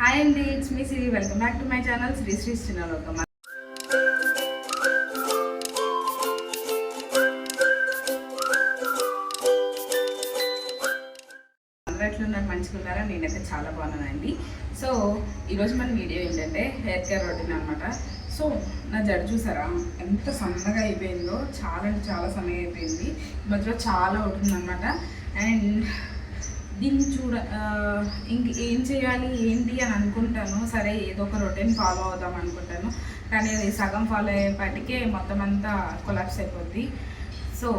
Hi అండి, it's me Siri. Welcome back to my channel Sri Chinnalokam. అందరూ ఎట్లున్నారు? మంచిగా ఉన్నారా? నేనైతే చాలా బాగున్నానండి. సో ఈరోజు మన వీడియో ఏంటంటే హెయిర్ కేర్ రొటీన్ అనమాట. సో నా జడ చూసారా ఎంత సన్నగా అయిపోయిందో, చాలా అంటే చాలా సన్నగా అయిపోయింది. మధ్యలో చాలా ఉంటుందన్నమాట. అండ్ దీన్ని ఇంక ఏం చేయాలి ఏంటి అని అనుకుంటాను. సరే ఏదో ఒక రొటీన్ ఫాలో అవుదాం అనుకుంటాను, కానీ అది సగం ఫాలో అయ్యేపాటికే మొత్తం అంతా కొలాప్స్ అయిపోద్ది. సో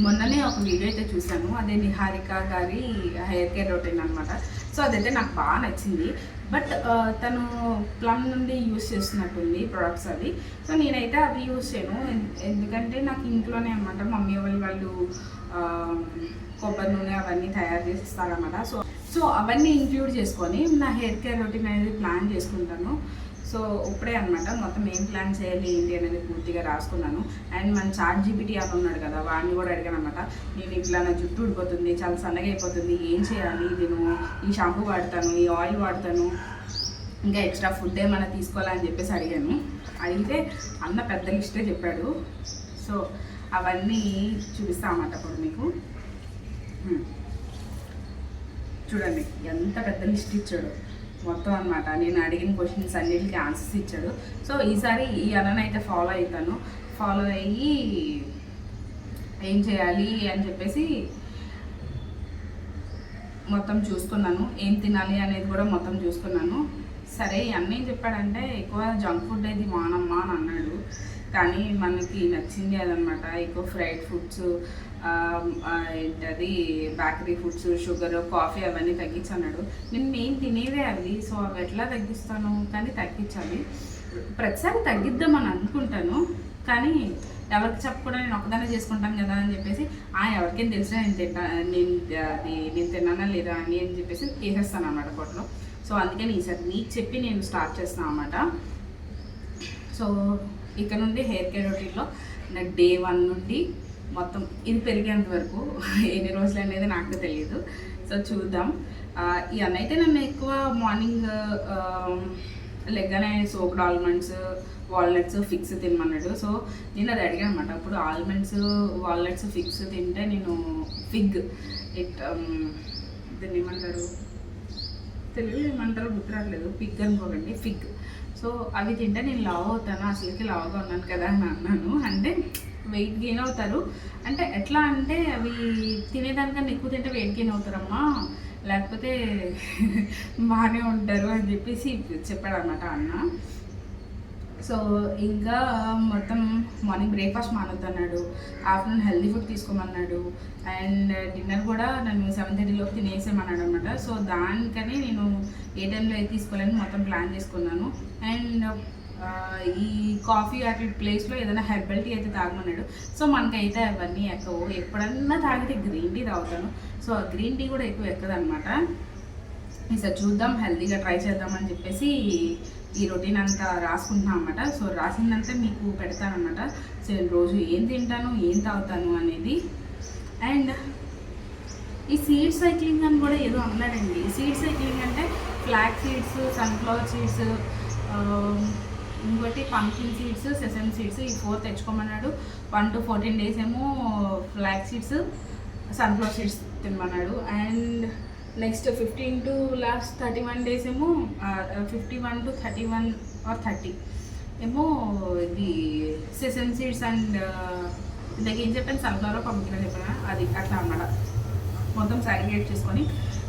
మొన్ననే ఒక వీడియో అయితే చూశాను, అదే నిహారిక గారి హెయిర్ కేర్ రొటీన్ అనమాట. సో అదైతే నాకు బాగా నచ్చింది. బట్ తను ప్లమ్ నుండి యూస్ చేస్తున్నట్టుంది ప్రొడక్ట్స్ అవి. సో నేనైతే అవి యూస్ చేయను, ఎందుకంటే నాకు ఇంట్లోనే అనమాట మమ్మీ వాళ్ళు కొబ్బరి నూనె అవన్నీ తయారు చేసి ఇస్తారన్నమాట. సో అవన్నీ ఇంక్లూడ్ చేసుకొని నా హెయిర్ కేర్ రొటీన్ అనేది ప్లాన్ చేసుకుంటాను. సో ఇప్పుడే అనమాట మొత్తం ఏం ప్లాన్ చేయాలి ఏంటి అనేది పూర్తిగా రాసుకున్నాను. అండ్ మన చాట్ జీపీటీ అని ఉన్నాడు కదా, వాడిని కూడా అడిగాను అనమాట. నేను ఇట్లా నా జుట్టు ఊడిపోతుంది, చాలా సన్నగా అయిపోతుంది, ఏం చేయాలి, నేను ఈ షాంపూ వాడతాను, ఈ ఆయిల్ వాడతాను, ఇంకా ఎక్స్ట్రా ఫుడ్ ఏమైనా తీసుకోవాలని చెప్పేసి అడిగాను. అడిగితే అన్న పెద్ద లిస్టే చెప్పాడు. సో అవన్నీ చూపిస్తా అన్నమాట ఇప్పుడు మీకు. చూడండి ఎంత పెద్ద లిస్ట్ ఇచ్చాడు మొత్తం అనమాట. నేను అడిగిన క్వశ్చన్స్ అన్నిటికీ ఆన్సర్స్ ఇచ్చాడు. సో ఈసారి ఈ అన్ననైతే ఫాలో అవుతాను. ఫాలో అయ్యి ఏం చేయాలి అని చెప్పేసి మొత్తం చూసుకున్నాను, ఏం తినాలి అనేది కూడా మొత్తం చూసుకున్నాను. సరే అన్నీ ఏం చెప్పాడంటే ఎక్కువ జంక్ ఫుడ్ అయితే మానమ్మా అని అన్నాడు, కానీ మనకి నచ్చింది అదనమాట. ఎక్కువ ఫ్రైడ్ ఫుడ్స్, ఏంటది బేకరీ ఫుడ్స్, షుగర్, కాఫీ అవన్నీ తగ్గించన్నాడు. నేను మెయిన్ తినేవే అవి. సో అవి ఎట్లా తగ్గిస్తాను, కానీ తగ్గించాలి. ప్రతిసారి తగ్గిద్దామని అనుకుంటాను, కానీ ఎవరికి చెప్పకుండా నేను ఒకదానే చేసుకుంటాను కదా అని చెప్పేసి ఎవరికైనా తెలిసినా నేను తిన్నానా లేదా అని చెప్పేసి వేసేస్తాను అన్నమాట పొట్టలో. సో అందుకని ఈసారి నీకు చెప్పి నేను స్టార్ట్ చేస్తాను అన్నమాట. సో ఇక్కడ నుండి హెయిర్ కేర్ రొటీన్లో నా డే 1 నుండి మొత్తం ఇది పెరిగేంత వరకు ఎన్ని రోజులు అనేది నాకు తెలియదు. సో చూద్దాం. ఈ అన్నైతే నన్ను ఎక్కువ మార్నింగ్ లెగ్గానే సోక్డ్ ఆల్మండ్స్, వాల్నట్స్ ఫిక్స్ తినమన్నాడు. సో నేను అది అడిగాను అనమాట. అప్పుడు ఆల్మండ్స్, వాల్నట్స్ ఫిక్స్ తింటే నేను దీన్ని ఏమంటారు, తెలుగులో ఏమంటారో గుర్తురాట్లేదు, పిగ్ అనుకోకండి, ఫిగ్. సో అవి తింటే నేను లావ్ అవుతాను, అసలుకి లావుగా ఉన్నాను కదా అని అన్నాను. అంటే వెయిట్ గెయిన్ అవుతారు అంటే ఎట్లా అంటే అవి తినేదానికన్నా ఎక్కువ తింటే వెయిట్ గెయిన్ అవుతారమ్మా, లేకపోతే బాగానే ఉంటారు అని చెప్పేసి చెప్పాడు అన్నమాట అన్న. సో ఇంకా మొత్తం మార్నింగ్ బ్రేక్ఫాస్ట్ మానొద్దన్నాడు, ఆఫ్టర్నూన్ హెల్దీ ఫుడ్ తీసుకోమన్నాడు, అండ్ డిన్నర్ కూడా నన్ను 7:30 తినేసేమన్నాడు అనమాట. సో దానికని నేను ఏ టైంలో అయితే తీసుకోవాలని మొత్తం ప్లాన్ చేసుకున్నాను. అండ్ ఈ కాఫీ అట్లా ప్లేస్లో ఏదైనా హెర్బల్ టీ అయితే తాగమన్నాడు. సో మనకైతే అవన్నీ ఎక్కవు, ఎప్పుడన్నా తాగితే గ్రీన్ టీ తాగుతాను. సో ఆ గ్రీన్ టీ కూడా ఎక్కువ ఎక్కదనమాట. ఈసారి చూద్దాం, హెల్తీగా ట్రై చేద్దామని చెప్పేసి ఈ రొటీన్ అంతా రాసుకుంటున్నాను అనమాట. సో రాసిందంతా మీకు పెడతానమాట. సో రోజు ఏం తింటాను, ఏం తాగుతాను అనేది. అండ్ ఈ సీడ్ సైక్లింగ్ అని కూడా ఏదో అన్నాడండి. సీడ్ సైక్లింగ్ అంటే ఫ్లాక్ సీడ్స్, సన్ఫ్లవర్ సీడ్స్, ఇంకోటి పంకిన్ సీడ్స్, సెసమ్ సీడ్స్, ఈ 4 తెచ్చుకోమన్నాడు. 1 to 14 days ఏమో ఫ్లాక్ సీడ్స్, సన్ఫ్లవర్ సీడ్స్ తినమన్నాడు. అండ్ నెక్స్ట్ 15 to 31 days ఏమో 51 to 31 or 30 ఏమో ఇది సెసమ్ సీడ్స్ అండ్ ఇందాక ఏం చెప్పాను, సన్ఫ్లవర్ పంకిన్ చెప్పాను, అది అట్లా అన్నమాట. మొత్తం సాగ్రిగేట్ చేసుకొని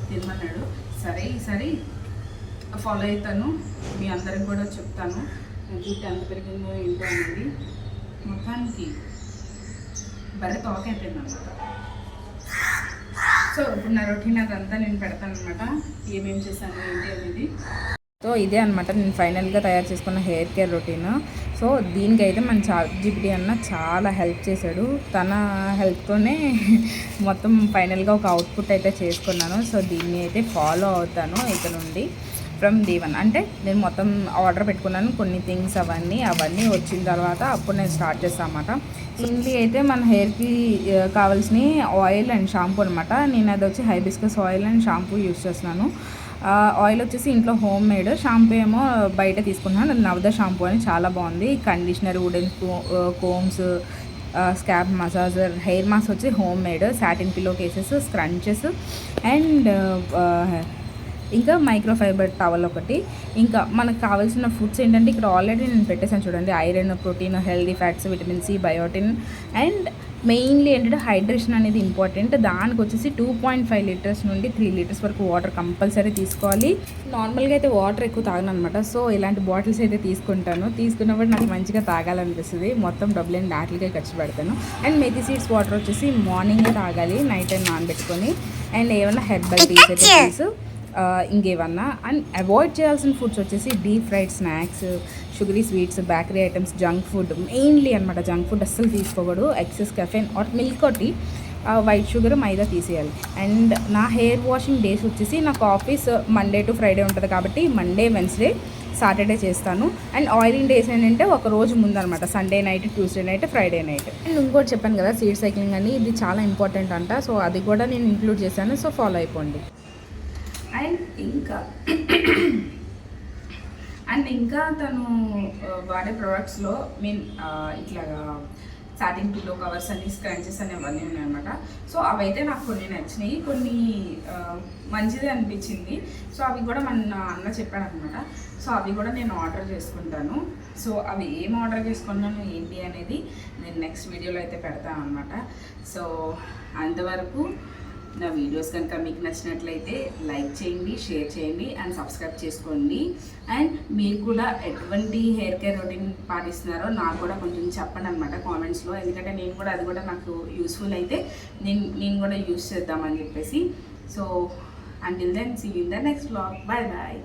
తినమన్నాడు. సరే ఈసారి ఫాలో అవుతాను, మీ అందరికి కూడా చెప్తాను జుట్టు ఎంత పెరిగిందో ఏంటో అనేది. మొత్తానికి బర్రె తోక అయిపోయింది అనమాట. సో ఇప్పుడు నా రొటీన్ అదంతా నేను పెడతాను అనమాట, ఏమేమి చేశాను ఏంటి అనేది. సో ఇదే అనమాట నేను ఫైనల్గా తయారు చేసుకున్న హెయిర్ కేర్ రొటీన్. సో దీనికైతే మన చాట్ జీపీటీ అన్న చాలా హెల్ప్ చేశాడు. తన హెల్ప్తోనే మొత్తం ఫైనల్గా ఒక అవుట్పుట్ అయితే చేసుకున్నాను. సో దీన్ని అయితే ఫాలో అవుతాను ఇక నుండి ఫ్రమ్ డే 1. అంటే నేను మొత్తం ఆర్డర్ పెట్టుకున్నాను కొన్ని థింగ్స్, అవన్నీ వచ్చిన తర్వాత అప్పుడు నేను స్టార్ట్ చేస్తాను అన్నమాట. ఇంటి అయితే మన హెయిర్కి కావాల్సిన ఆయిల్ అండ్ షాంపూ అనమాట. నేను అది వచ్చి hibiscus oil and shampoo use చేస్తున్నాను. ఆయిల్ వచ్చేసి ఇంట్లో హోమ్ మేడ్, షాంపూ ఏమో బయట తీసుకున్నాను, అది నవద షాంపూ అని చాలా బాగుంది. Conditioner, wooden combs, scalp massager, hair mask వచ్చి homemade, satin pillow cases, scrunchies and ఇంకా మైక్రోఫైబర్ టవల్ ఒకటి. ఇంకా మనకు కావాల్సిన ఫుడ్స్ ఏంటంటే ఇక్కడ ఆల్రెడీ నేను పెట్టేసాను చూడండి, iron, protein, healthy fats, vitamin C, biotin and mainly ఏంటంటే హైడ్రేషన్ అనేది ఇంపార్టెంట్. దానికి వచ్చేసి 2.5 లీటర్స్ నుండి 3 లీటర్స్ వరకు వాటర్ కంపల్సరీ తీసుకోవాలి. నార్మల్గా అయితే వాటర్ ఎక్కువ తాగను అనమాట, సో ఇలాంటి బాటిల్స్ అయితే తీసుకున్నప్పుడు నాకు మంచిగా తాగాలనిపిస్తుంది. మొత్తం డబ్బులేని దాటికే ఖర్చు పెడతాను. అండ్ మెథీ సీడ్స్ వాటర్ వచ్చేసి మార్నింగే తాగాలి, నైట్ టైం నానబెట్టుకొని. అండ్ ఏమన్నా హెర్బల్ టీస్ ఇంకేమన్నా. అండ్ అవాయిడ్ చేయాల్సిన ఫుడ్స్ వచ్చేసి deep fried snacks, sugary sweets, bakery items, junk food mainly అనమాట. జంక్ ఫుడ్ అస్సలు తీసుకోకూడదు. ఎక్సెస్ కెఫెన్ ఆర్ మిల్క్ ఒకటి, వైట్ షుగర్, మైదా తీసేయాలి. అండ్ నా హెయిర్ వాషింగ్ డేస్ వచ్చేసి నాకు ఆఫీస్ మండే టు ఫ్రైడే ఉంటుంది కాబట్టి మండే, వెన్స్డే, సాటర్డే చేస్తాను. అండ్ ఆయిలింగ్ డేస్ ఏంటంటే ఒక రోజు ముందు అనమాట, Sunday night, Tuesday night, Friday night. And ఇంకోటి చెప్పాను కదా సీడ్ సైక్లింగ్ అని, ఇది చాలా ఇంపార్టెంట్ అంట. సో అది కూడా నేను ఇంక్లూడ్ చేశాను, సో ఫాలో అయిపోండి. అండ్ ఇంకా తను వాడే ప్రోడక్ట్స్లో ఇట్లాగా సాటిన్ పిల్లో కవర్స్ అని, స్క్రంచెస్ అని అవన్నీ ఉన్నాయన్నమాట. సో అవైతే నాకు కొన్ని నచ్చినాయి, కొన్ని మంచిదే అనిపించింది. సో అవి కూడా మన అన్న చెప్పాడు అనమాట. సో అవి కూడా నేను ఆర్డర్ చేసుకుంటాను. సో అవి ఏం ఆర్డర్ చేసుకున్నాను ఏంటి అనేది నేను నెక్స్ట్ వీడియోలో అయితే పెడతాను అనమాట. సో అంతవరకు నా వీడియోస్ కనుక మీకు నచ్చినట్లయితే లైక్ చేయండి, షేర్ చేయండి అండ్ సబ్స్క్రైబ్ చేసుకోండి. అండ్ మీరు కూడా ఎటువంటి హెయిర్ కేర్ రొటీన్ పాటిస్తున్నారో నాకు కూడా కొంచెం చెప్పండి అనమాట కామెంట్స్లో, ఎందుకంటే నేను కూడా అది కూడా నాకు యూస్ఫుల్ అయితే నేను కూడా యూస్ చేద్దామని చెప్పేసి. So until then, see you in the next vlog. Bye bye.